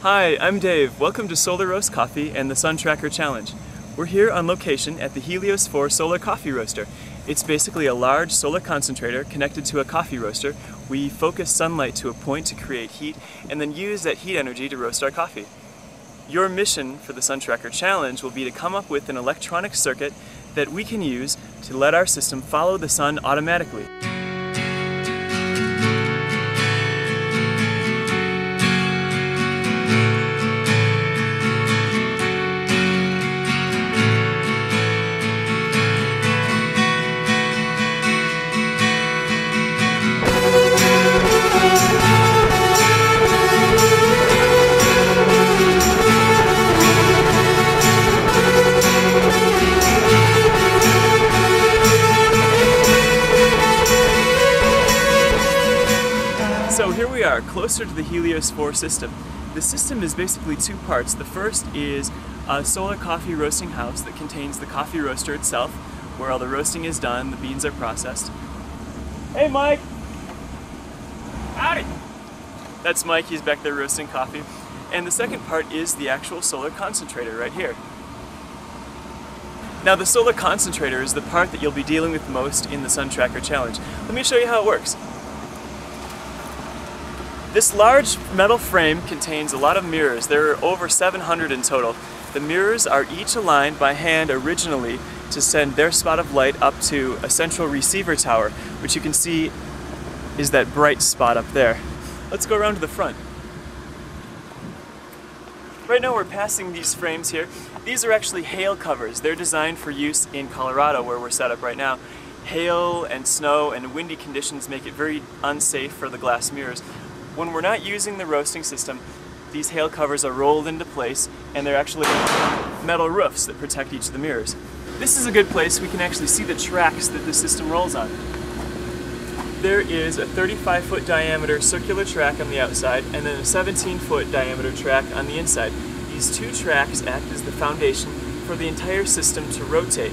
Hi, I'm Dave. Welcome to Solar Roast Coffee and the Sun Tracker Challenge. We're here on location at the Helios 4 Solar Coffee Roaster. It's basically a large solar concentrator connected to a coffee roaster. We focus sunlight to a point to create heat and then use that heat energy to roast our coffee. Your mission for the Sun Tracker Challenge will be to come up with an electronic circuit that we can use to let our system follow the sun automatically. So here we are, closer to the Helios 4 system. The system is basically two parts. The first is a solar coffee roasting house that contains the coffee roaster itself, where all the roasting is done, the beans are processed. Hey Mike! Howdy! That's Mike, he's back there roasting coffee. And the second part is the actual solar concentrator right here. Now the solar concentrator is the part that you'll be dealing with most in the Sun Tracker Challenge. Let me show you how it works. This large metal frame contains a lot of mirrors. There are over 700 in total. The mirrors are each aligned by hand originally to send their spot of light up to a central receiver tower, which you can see is that bright spot up there. Let's go around to the front. Right now we're passing these frames here. These are actually hail covers. They're designed for use in Colorado, where we're set up right now. Hail and snow and windy conditions make it very unsafe for the glass mirrors. When we're not using the roasting system, these hail covers are rolled into place and they're actually metal roofs that protect each of the mirrors. This is a good place we can actually see the tracks that the system rolls on. There is a 35-foot diameter circular track on the outside and then a 17-foot diameter track on the inside. These two tracks act as the foundation for the entire system to rotate.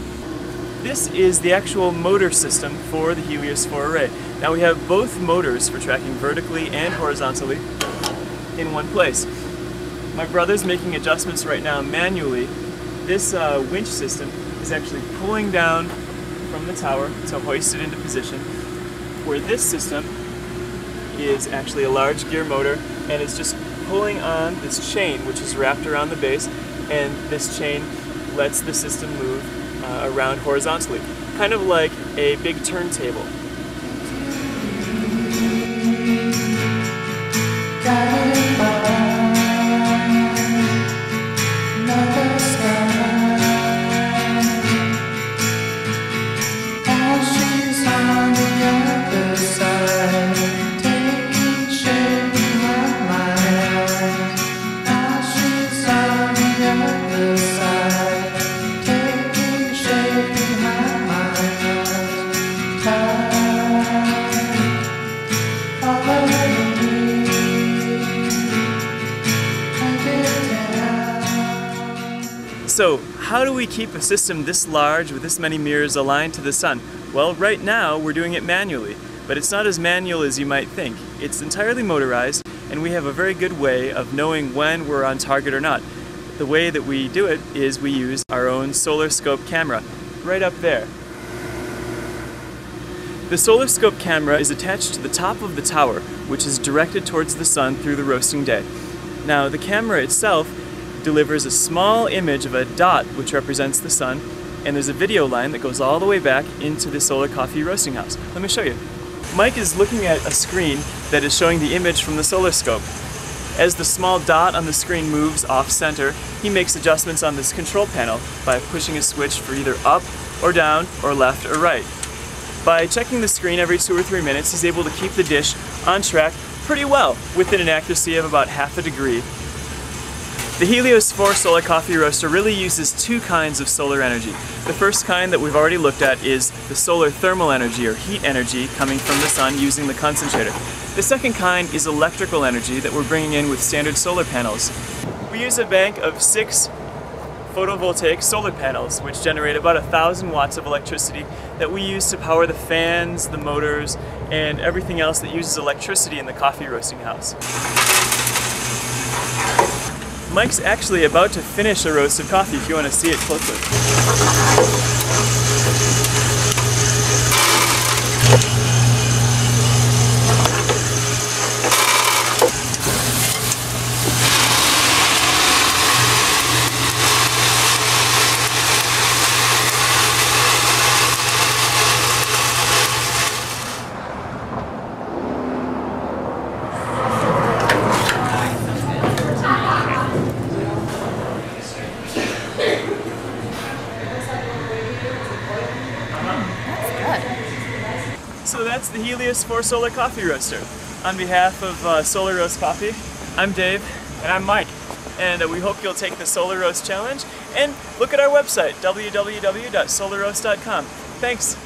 This is the actual motor system for the Helios 4 array. Now we have both motors for tracking vertically and horizontally in one place. My brother's making adjustments right now manually. This winch system is actually pulling down from the tower to hoist it into position, where this system is actually a large gear motor and it's just pulling on this chain which is wrapped around the base, and this chain lets the system move around horizontally, kind of like a big turntable. So, how do we keep a system this large with this many mirrors aligned to the sun? Well, right now we're doing it manually, but it's not as manual as you might think. It's entirely motorized, and we have a very good way of knowing when we're on target or not. The way that we do it is we use our own solar scope camera, right up there. The solar scope camera is attached to the top of the tower, which is directed towards the sun through the roasting day. Now, the camera itself delivers a small image of a dot which represents the sun, and there's a video line that goes all the way back into the solar coffee roasting house. Let me show you. Mike is looking at a screen that is showing the image from the solar scope. As the small dot on the screen moves off center, he makes adjustments on this control panel by pushing a switch for either up or down or left or right. By checking the screen every 2 or 3 minutes, he's able to keep the dish on track pretty well, within an accuracy of about ½ a degree. The Helios 4 Solar Coffee Roaster really uses two kinds of solar energy. The first kind that we've already looked at is the solar thermal energy, or heat energy, coming from the sun using the concentrator. The second kind is electrical energy that we're bringing in with standard solar panels. We use a bank of 6 photovoltaic solar panels, which generate about 1,000 watts of electricity that we use to power the fans, the motors, and everything else that uses electricity in the coffee roasting house. Mike's actually about to finish a roast of coffee if you want to see it closely. So that's the Helios 4 Solar Coffee Roaster. On behalf of Solar Roast Coffee, I'm Dave. And I'm Mike. And we hope you'll take the Solar Roast Challenge and look at our website, www.solarroast.com. Thanks!